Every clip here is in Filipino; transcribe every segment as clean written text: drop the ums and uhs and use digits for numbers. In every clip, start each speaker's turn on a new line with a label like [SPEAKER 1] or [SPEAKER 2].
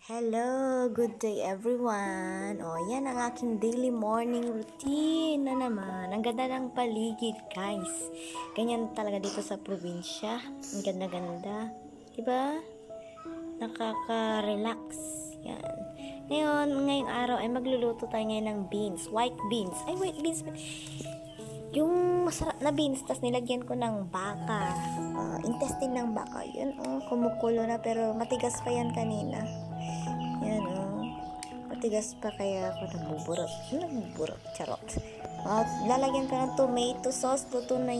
[SPEAKER 1] Hello, good day everyone. Yan ang aking daily morning routine na naman. Ang ganda ng paligid, guys. Ganyan talaga dito sa probinsya. Ang ganda-ganda. Diba? Nakaka-relax. Yan. Ngayong araw ay magluluto tayo ngayon ng beans. White beans. White beans. Yung masarap na beans, tas nilagyan ko ng baka. Intestine ng baka. Yun, kumukulo na pero matigas pa yan kanina. Yan, matigas pa kaya ako nagbuburot, charot. Lalagyan ko ng tomato sauce, luto na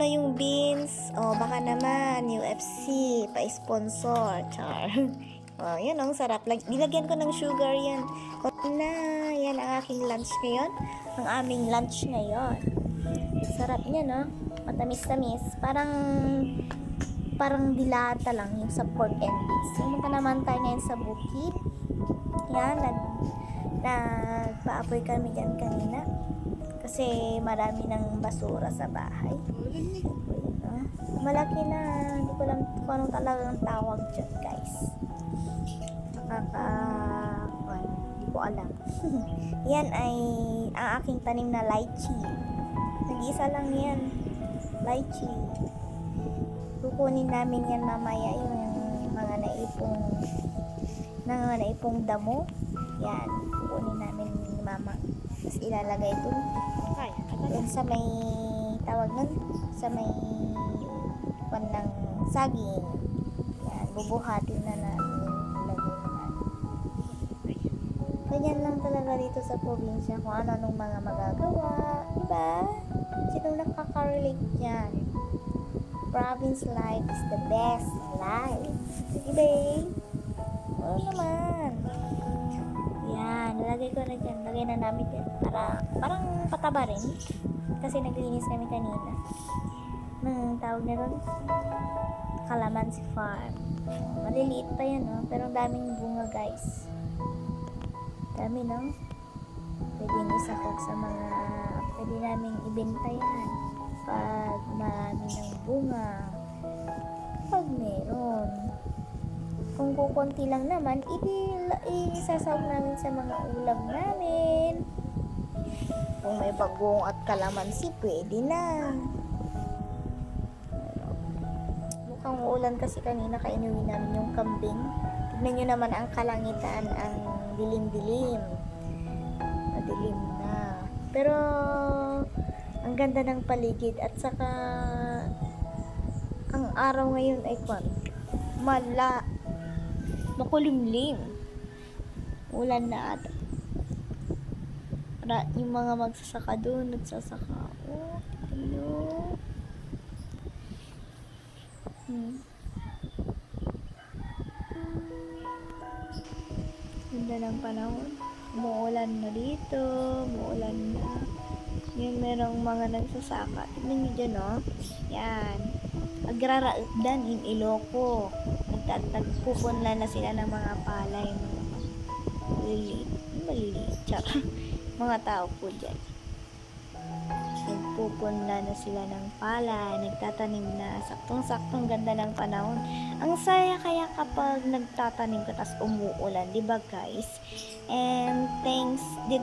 [SPEAKER 1] yung beans. Baka naman UFC pa-sponsor, char. Yan ang sarap. Nilagyan ko ng sugar yan. Yan ang aking lunch ngayon. Ang aming lunch ngayon. Sarap niya, no? Matamis-tamis. Parang dilata lang yung sa pork and beans. Pumunta naman tayo ngayon sa bukid. Yan, nagpaapoy kami dyan kanina. Kasi marami ng basura sa bahay. Malaki na. Hindi ko alam kung anong talagang tawag dyan, guys. Hindi ko alam. Yan ay ang aking tanim na lychee. Nag-isa lang yan. Lychee. Kukunin namin yan mamaya yung mga naipong damo. Yan, kukunin namin ni mama. Tapos ilalagay doon sa may tawag nun, sa may panang saging. Yan, bubuhatin na namin. Ilagay na namin. Ganyan lang talaga dito sa probinsya kung ano-anong mga magagawa. Diba? Sinong nakaka-relate dyan? Province life is the best life. Diba? Oo naman. Yan, nalagay ko na dyan. Lagay na namin dyan. Parang pataba rin. Kasi naglinis kami kanina. Tawag na ron? Calamansi farm. Maliliit pa yan, no? Pero ang daming bunga, guys. Dami, no? Pwede isakot sa mga pwede namin ibenta yan. Pag marami ng bunga, pag meron. Kung kukunti lang naman, isasawag namin sa mga ulam namin. Kung may bagong at kalamansi, pwede na. Mukhang uulan kasi kanina, kainuwi namin yung kambing. Tignan nyo naman ang kalangitan, ang dilim-dilim. Madilim na. Pero ang ganda ng paligid at saka ang araw ngayon ay makulimlim. Ulan na ata. Yung mga magsasaka doon, nagsasaka. Hello. Ganda ng panahon. Umuulan na dito. Umuulan na. Yung merong mga nagsasaka. Tignan nyo dyan, no? Yan. Agraradan in Iloco. Nagpupunla na sila ng mga palay. Maliliit. Tsaka, mga tao po dyan. Nagpupunla na sila ng palay. Nagtatanim na. Saktong-saktong ganda ng panahon. Ang saya kaya kapag nagtatanim ka tas umuulan. Diba, guys? And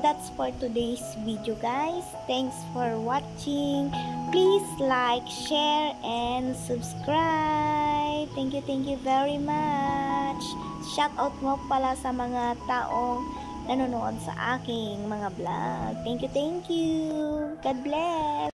[SPEAKER 1] that's for today's video, guys. Thanks for watching. Please like, share, and subscribe. Thank you very much. Shout out mo pala sa mga taong nanonood sa aking mga vlog. Thank you. God bless.